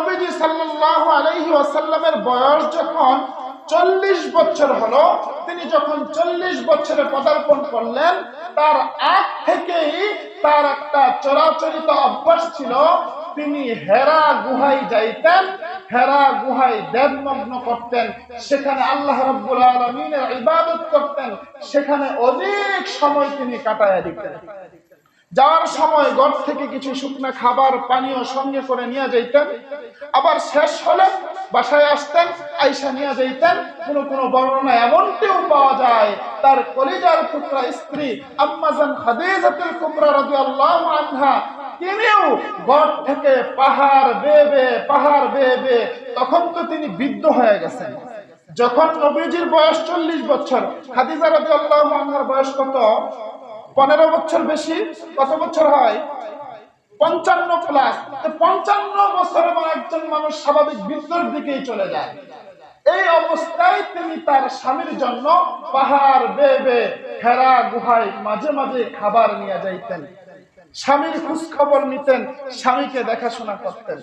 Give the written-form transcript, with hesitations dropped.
নবীজি সাল্লাল্লাহু আলাইহি ওয়াসাল্লামের বয়স যখন 40 বছর হলো, তিনি যখন 40 বছরে পদার্পণ করলেন, তার আগ থেকেই তার একটা চরাচরিত অভ্যাস ছিল, তিনি হেরা গুহায় যাইতেন, হেরা গুহায় ধ্যানমগ্ন করতেন, সেখানে আল্লাহ রাব্বুল আলামিনের ইবাদত করতেন, সেখানে অনেক সময় তিনি কাটায় দিতেন। যাওয়ার সময় ঘর থেকে কিছু শুকনা খাবার পানীয় সঙ্গে করে নিয়ে যাইতেন, আবার শেষ হলে বাসায় আসতেন, আয়েশা নিয়ে যাইতেন। কোন কোন বর্ণনা এমনটিও পাওয়া যায়, তার কলিজার টুকরা স্ত্রী আম্মা জান খাদিজাতুল কুবরা রাদিয়াল্লাহু আনহা, তিনিও ঘর থেকে পাহাড় বেয়ে তখন তো তিনি বৃদ্ধ হয়ে গেছেন। যখন নবীজির বয়স 40 বছর, খাদিজা রাদিয়াল্লাহু আনহার বয়স কত? 15 বছর বেশি। কত বছর হয়? 55 প্লাস। 55 বছর একজন মানুষ স্বাভাবিক বৃদ্ধর দিকেই চলে যায়। এই অবস্থায় তিনি তার স্বামীর জন্য পাহাড় বেয়ে হেরা গুহায় মাঝে মাঝে খাবার নিয়ে যাইতেন, স্বামীর খোঁজ খবর নিতেন, স্বামীকে দেখাশোনা করতেন।